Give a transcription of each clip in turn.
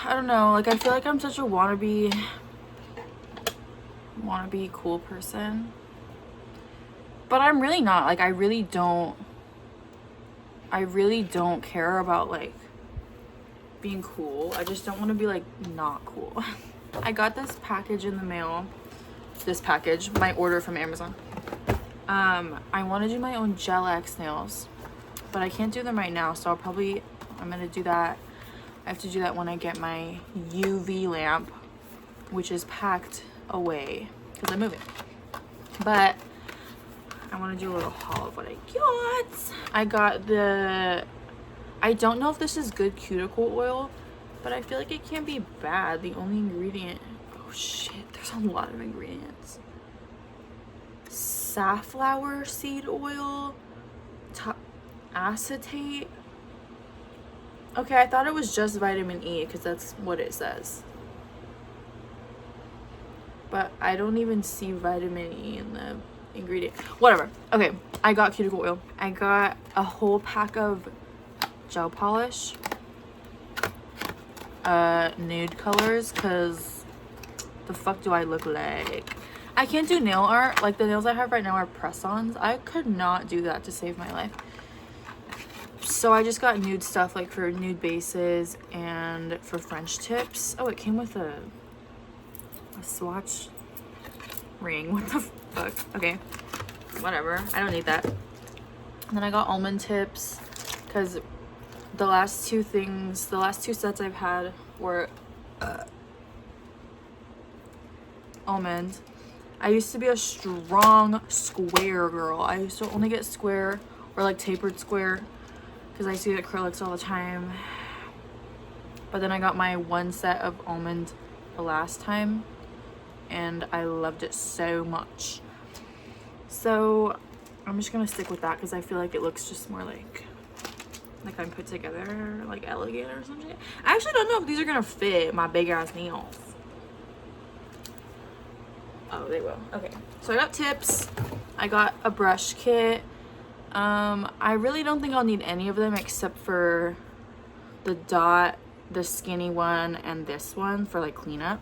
I don't know, like I feel like I'm such a wannabe cool person, but I'm really not. Like I really don't care about like being cool. I just don't want to be like not cool. I got this package in the mail. My order from Amazon. I want to do my own gel X nails, but I can't do them right now, so I'm gonna do that. I have to do that when I get my UV lamp, which is packed away because I'm moving. But I want to do a little haul of what I got. I got I don't know if this is good cuticle oil, but I feel like it can't be bad. The only ingredient, oh shit, there's a lot of ingredients. Safflower seed oil, acetate. Okay, I thought it was just vitamin E because that's what it says. But I don't even see vitamin E in the ingredient. Whatever. Okay, I got cuticle oil. I got a whole pack of gel polish. Nude colors, because the fuck do I look like? I can't do nail art. Like the nails I have right now are press-ons. I could not do that to save my life. So I just got nude stuff, like for nude bases and for French tips. Oh, it came with a swatch ring. What the fuck? Okay, whatever. I don't need that. And then I got almond tips because the last two sets I've had were almond. I used to be a strong square girl. I used to only get square or like tapered square because I see acrylics all the time. But then I got my one set of almond the last time and I loved it so much. So I'm just gonna stick with that because I feel like it looks just more like I'm put together, like elegant or something. I actually don't know if these are gonna fit my big ass nails. Oh, they will. Okay, so I got tips. I got a brush kit. I really don't think I'll need any of them except for the dot, the skinny one, and this one for like cleanup.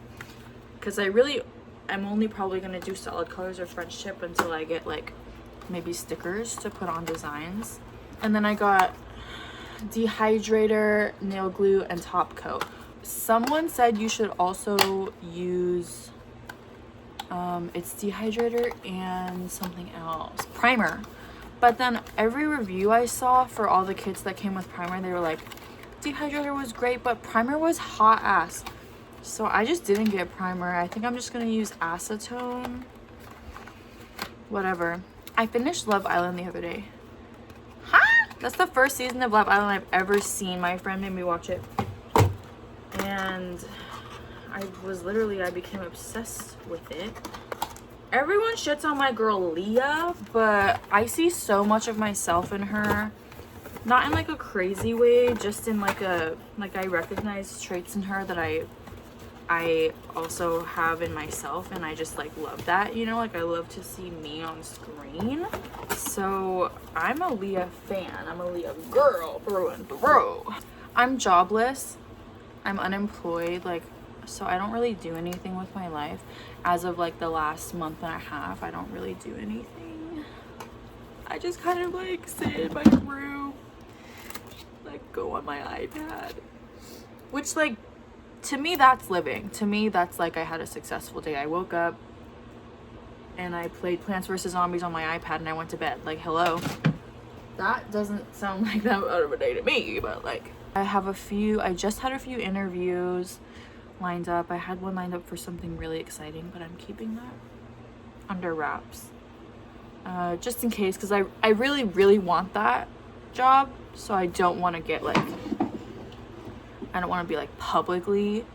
Because I'm only probably gonna do solid colors or French tip until I get like maybe stickers to put on designs. And then I got dehydrator, nail glue, and top coat. Someone said you should also use it's dehydrator and something else, primer. But then every review I saw for all the kits that came with primer, they were like, dehydrator was great, but primer was hot ass. So I just didn't get primer. I think I'm just gonna use acetone. Whatever. I finished Love Island the other day. Huh? That's the first season of Love Island I've ever seen. My friend made me watch it. And I became obsessed with it. Everyone shits on my girl Leah, but I see so much of myself in her. Not in like a crazy way, just in like I recognize traits in her that I also have in myself, and I just like love that, you know, like I love to see me on screen. So I'm a Leah fan. I'm a Leah girl through and through. I'm jobless. I'm unemployed, like, so I don't really do anything with my life. As of like the last month and a half, I don't really do anything. I just kind of like sit in my room, like go on my iPad, which like to me that's living. To me that's like I had a successful day. I woke up and I played Plants vs. Zombies on my iPad and I went to bed. Like, hello. That doesn't sound like that out of a day to me, but like I just had a few interviews lined up. I had one lined up for something really exciting, but I'm keeping that under wraps. Just in case, because I really, really want that job, so I don't want to get like, I don't want to be like publicly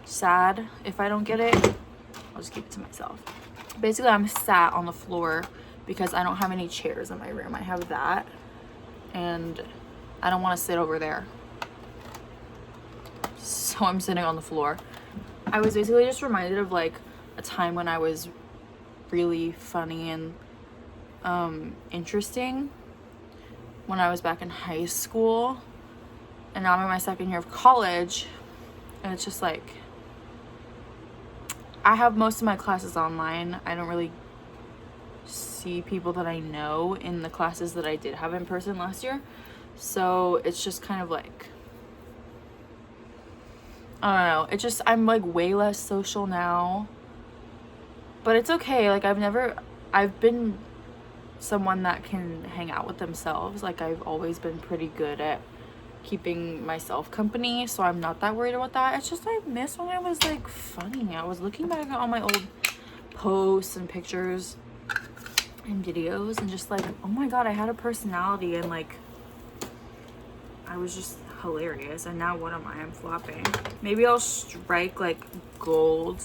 sad if I don't get it. I'll just keep it to myself. Basically, I'm sat on the floor because I don't have any chairs in my room. I have that, and I don't want to sit over there. So I'm sitting on the floor. I was basically just reminded of like a time when I was really funny and interesting when I was back in high school. And now I'm in my second year of college, and it's just like, I have most of my classes online. I don't really see people that I know in the classes that I did have in person last year. So it's just kind of like, I don't know. It just, I'm like way less social now. But it's okay. Like I've been someone that can hang out with themselves. Like I've always been pretty good at keeping myself company, so I'm not that worried about that. It's just I miss when I was like funny. I was looking back at all my old posts and pictures and videos and just like, oh my god, I had a personality and like I was just hilarious. And now what am I? I'm flopping. Maybe I'll strike like gold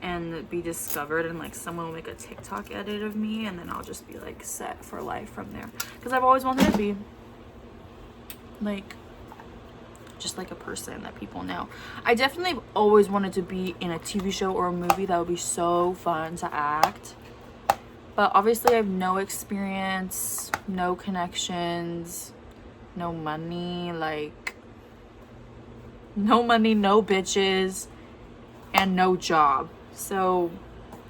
and be discovered, and like someone will make a TikTok edit of me, and then I'll just be like set for life from there, because I've always wanted to be like just like a person that people know. I definitely always wanted to be in a TV show or a movie. That would be so fun to act, but obviously I have no experience, no connections, no money, like no money, no bitches, and no job. So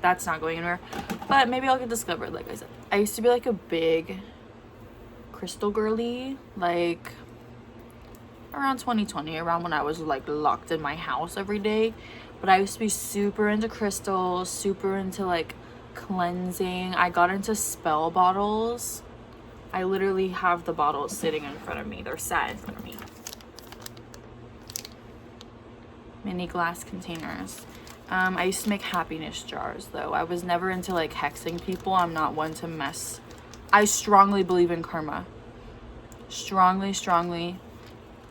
that's not going anywhere. But maybe I'll get discovered. Like I said, I used to be like a big crystal girly, like around 2020, around when I was like locked in my house every day. But I used to be super into crystals, super into like cleansing. I got into spell bottles. I literally have the bottles sitting in front of me. They're sat in front of me. Mini glass containers. I used to make happiness jars though. I was never into like hexing people. I'm not one to mess. I strongly believe in karma. Strongly,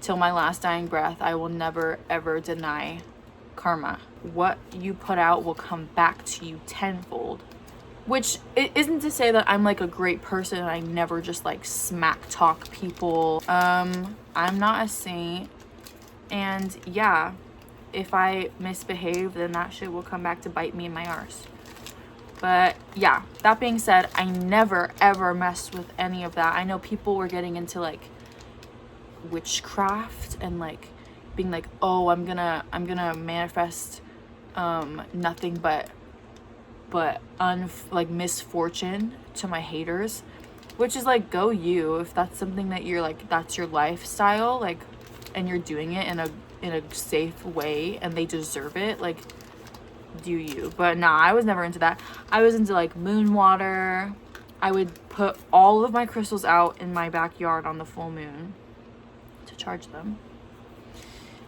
till my last dying breath, I will never ever deny karma. What you put out will come back to you tenfold. Which it isn't to say that I'm like a great person and I never just like smack talk people. I'm not a saint. And yeah, if I misbehave, then that shit will come back to bite me in my arse. But yeah, that being said, I never ever messed with any of that. I know people were getting into like witchcraft and like being like, oh, I'm gonna manifest nothing but like misfortune to my haters, which is like, go you. If that's something that you're like, that's your lifestyle, like, and you're doing it in a safe way and they deserve it, like, do you. But nah, I was never into that. I was into like moon water. I would put all of my crystals out in my backyard on the full moon to charge them,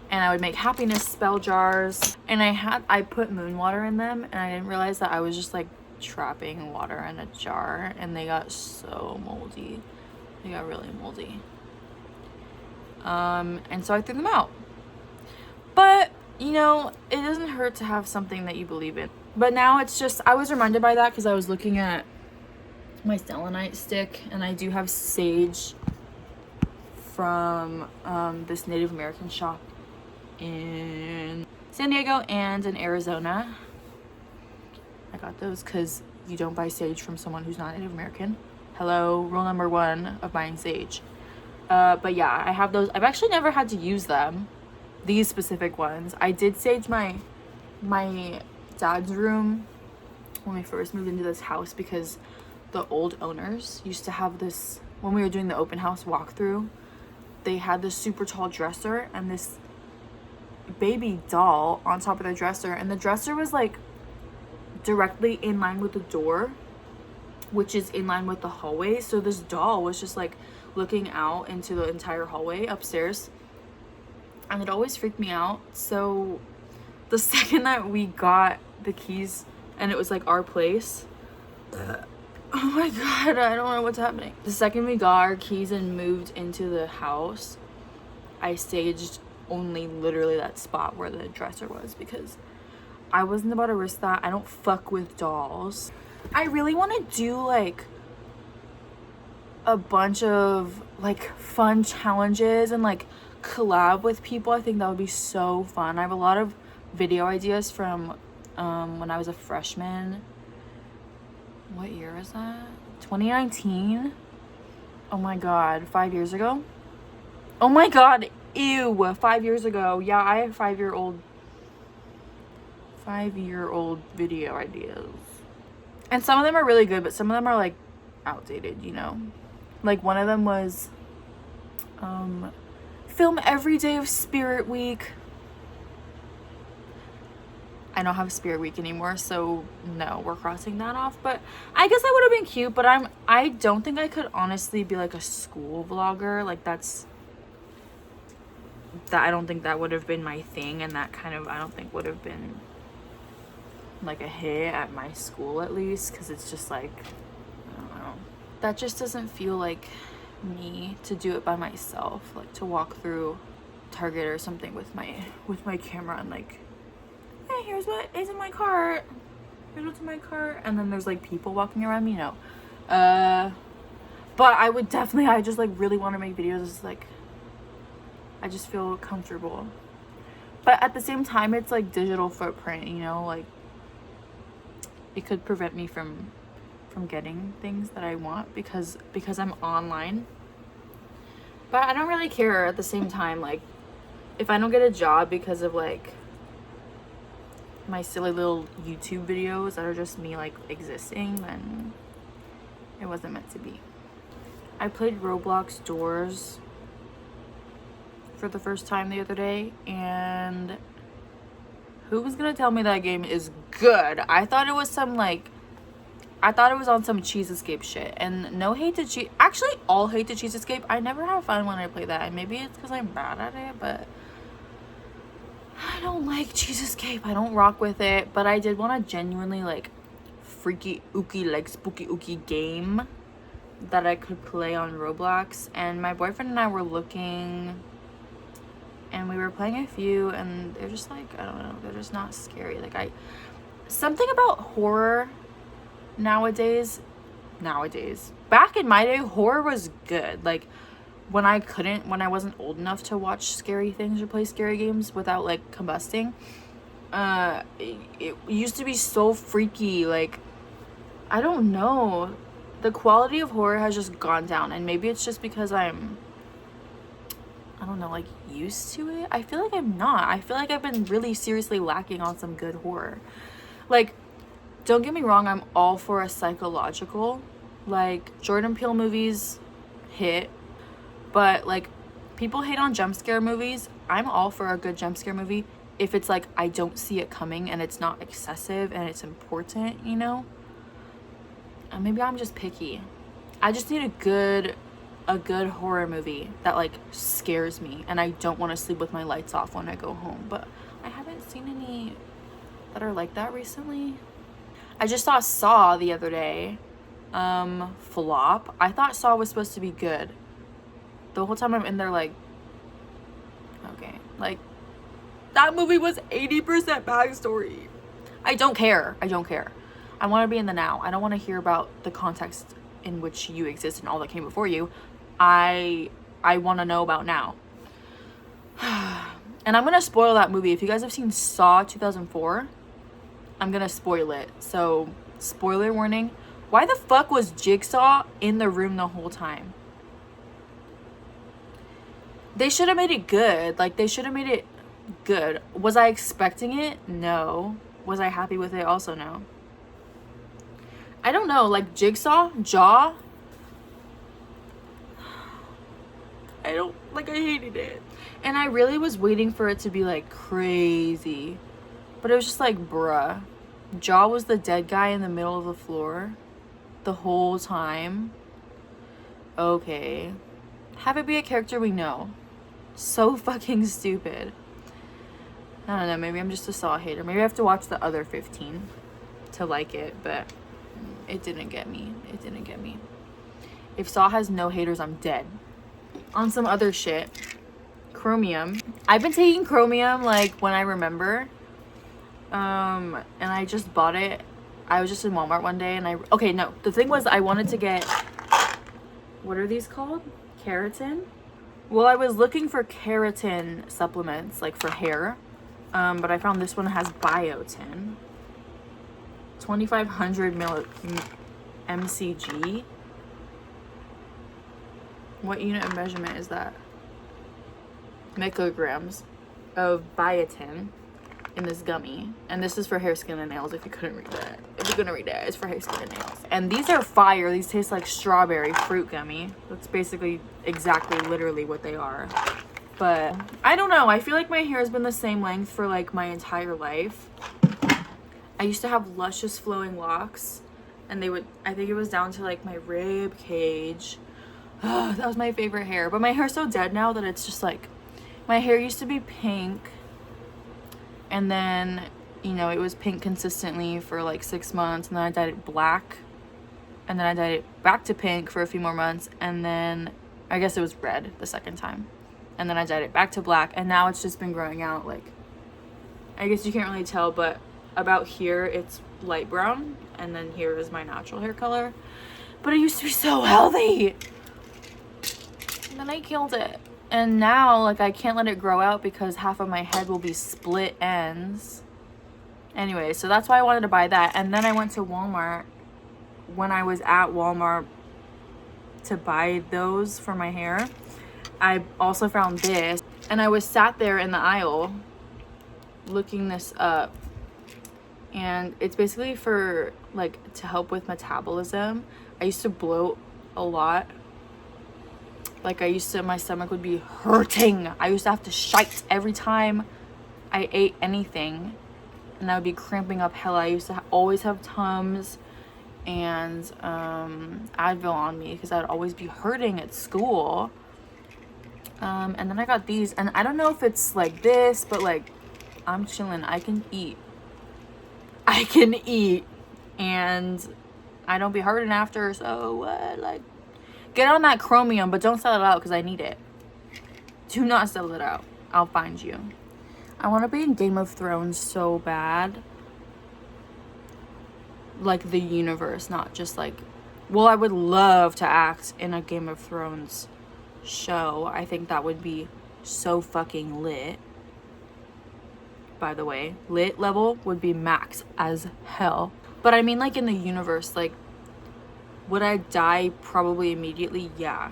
and I would make happiness spell jars, and I put moon water in them, and I didn't realize that I was just like trapping water in a jar, and they got so moldy. They got really moldy. And so I threw them out. But, you know, it doesn't hurt to have something that you believe in. But now it's just, I was reminded by that because I was looking at my selenite stick, and I do have sage from this Native American shop in San Diego and in Arizona. I got those because you don't buy sage from someone who's not Native American. Hello, rule number 1 of buying sage. But yeah, I have those. I've actually never had to use them, these specific ones. I did sage my dad's room when we first moved into this house, because the old owners used to have this, when we were doing the open house walkthrough, they had this super tall dresser and this baby doll on top of the dresser, and the dresser was like directly in line with the door, which is in line with the hallway. So this doll was just like looking out into the entire hallway upstairs, and it always freaked me out. So the second that we got the keys and it was like our place, oh my god, I don't know what's happening. The second we got our keys and moved into the house, I staged only literally that spot where the dresser was, because I wasn't about to risk that. I don't fuck with dolls. I really want to do like a bunch of like fun challenges and like collab with people. I think that would be so fun. I have a lot of video ideas from when I was a freshman. What year was that? 2019. Oh my god, 5 years ago. Oh my god, Ew, 5 years ago. Yeah, I have 5-year-old video ideas. And some of them are really good, but some of them are like outdated, you know? Like one of them was film every day of Spirit Week. I don't have Spirit Week anymore, so no, we're crossing that off. But I guess that would have been cute, but I don't think I could honestly be like a school vlogger. Like I don't think that would have been my thing, and that kind of I don't think would have been like a hit at my school, at least, because it's just like, I don't know, that just doesn't feel like me to do it by myself, like to walk through Target or something with my camera and like, hey, here's what is in my cart, here's what's in my cart, and then there's like people walking around me. No, but I would definitely, I just like really want to make videos. It's like I just feel comfortable, but at the same time it's like digital footprint, you know, like it could prevent me from getting things that I want because I'm online. But I don't really care at the same time. Like if I don't get a job because of like my silly little YouTube videos that are just me like existing, then it wasn't meant to be. I played Roblox Doors for the first time the other day, and who was gonna tell me that game is good? I thought it was some like, I thought it was on some Cheese Escape shit. And no hate to Cheese, actually all hate to Cheese Escape. I never have fun when I play that, and maybe it's because I'm bad at it, but I don't like Cheese Escape. I don't rock with it. But I did want a genuinely like freaky ooky, like spooky ooky game that I could play on Roblox. And my boyfriend and I were looking, and we were playing a few, and they're just like, I don't know, they're just not scary. Like something about horror nowadays, back in my day, horror was good. Like when I wasn't old enough to watch scary things or play scary games without like combusting, it used to be so freaky. Like I don't know, the quality of horror has just gone down, and maybe it's just because I don't know, like used to it. I feel like I'm not. I feel like I've been really seriously lacking on some good horror. Like, don't get me wrong, I'm all for a psychological, like Jordan Peele movies hit, but like people hate on jump scare movies. I'm all for a good jump scare movie if it's like I don't see it coming and it's not excessive and it's important, you know? And maybe I'm just picky. I just need a good horror movie that like scares me and I don't want to sleep with my lights off when I go home. But I haven't seen any that are like that recently. I just saw Saw the other day. Flop. I thought Saw was supposed to be good. The whole time I'm in there like, okay, like that movie was 80% backstory. I don't care. I want to be in the now. I don't want to hear about the context in which you exist and all that came before you. I want to know about now. And I'm gonna spoil that movie. If you guys have seen Saw 2004, I'm gonna spoil it. So spoiler warning. Why the fuck was Jigsaw in the room the whole time? They should have made it good. Like they should have made it good. Was I expecting it? No. Was I happy with it? Also no. I don't know, like Jigsaw, Jaw, I hated it. And I really was waiting for it to be like crazy, but it was just like, bruh. Jaw was the dead guy in the middle of the floor the whole time. Okay. Have it be a character we know. So fucking stupid. I don't know, maybe I'm just a Saw hater. Maybe I have to watch the other 15 to like it, but it didn't get me. If Saw has no haters, I'm dead. On some other shit, Chromium. I've been taking Chromium like when I remember. And I just bought it. I was just in Walmart one day and the thing was I wanted to get, what are these called? Keratin? Well, I was looking for keratin supplements like for hair. But I found this one has biotin. 2,500 mcg. What unit of measurement is that? micrograms of biotin in this gummy, and this is for hair, skin, and nails. If you couldn't read that, if you couldn't read that, it's for hair, skin, and nails. And these are fire. These taste like strawberry fruit gummy. That's basically exactly literally what they are. But I don't know, I feel like my hair has been the same length for like my entire life. I used to have luscious flowing locks, and they would, I think it was down to like my rib cage. That was my favorite hair. But my hair's so dead now that it's just like, my hair used to be pink, and then, you know, it was pink consistently for like 6 months, and then I dyed it black, and then I dyed it back to pink for a few more months, and then I guess it was red the second time, and then I dyed it back to black, and now it's just been growing out. Like, I guess you can't really tell, but about here it's light brown, and then here is my natural hair color. But it used to be so healthy, and then I killed it. And now, like, I can't let it grow out because half of my head will be split ends. Anyway, so that's why I wanted to buy that. And then I went to Walmart when I was at Walmart to buy those for my hair. I also found this, and I was sat there in the aisle looking this up. And it's basically for, like, to help with metabolism. I used to bloat a lot. Like, my stomach would be hurting. I used to have to shite every time I ate anything, and I would be cramping up hella. I used to always have Tums and Advil on me because I'd always be hurting at school. And then I got these, and I don't know if it's like this, but like, I'm chilling. I can eat, and I don't be hurting after. So what? Like, get on that chromium, but don't sell it out because I need it. Do not sell it out. I'll find you. I want to be in Game of Thrones so bad. Like, the universe, not just like... Well, I would love to act in a Game of Thrones show. I think that would be so fucking lit. By the way, lit level would be max as hell. But I mean, like, in the universe, like, would I die probably immediately? Yeah.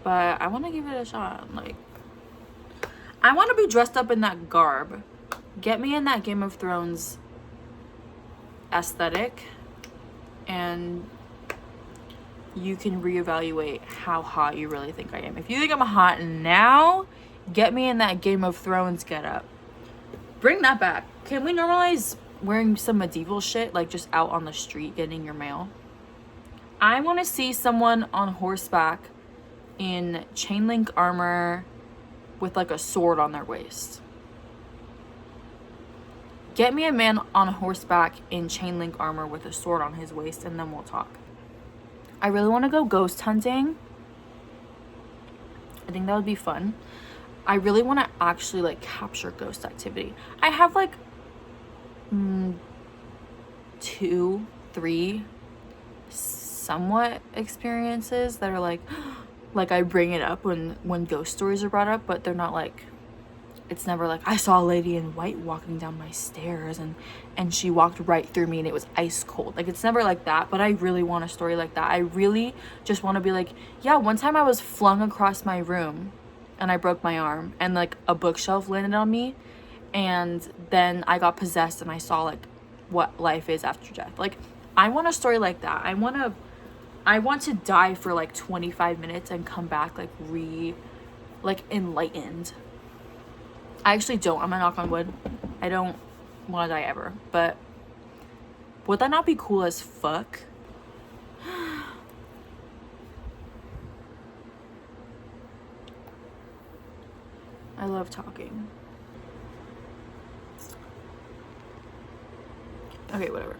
But I want to give it a shot. Like, I want to be dressed up in that garb. Get me in that Game of Thrones aesthetic, and you can reevaluate how hot you really think I am. If you think I'm hot now, get me in that Game of Thrones getup. Bring that back. Can we normalize wearing some medieval shit, like just out on the street getting your mail? I want to see someone on horseback in chain link armor with like a sword on their waist. Get me a man on horseback in chain link armor with a sword on his waist, and then we'll talk. I really want to go ghost hunting. I think that would be fun. I really want to actually like capture ghost activity. I have like 2, 3 somewhat experiences that are like I bring it up when ghost stories are brought up, but they're not like, it's never like, I saw a lady in white walking down my stairs and she walked right through me and it was ice cold. Like, it's never like that, but I really want a story like that. I really just want to be like, yeah, one time I was flung across my room and I broke my arm, and like a bookshelf landed on me, and then I got possessed and I saw like what life is after death. Like, I want a story like that. I want to die for like 25 minutes and come back like enlightened. I actually don't. I'm gonna knock on wood. I don't want to die ever. But would that not be cool as fuck? I love talking. Okay, whatever.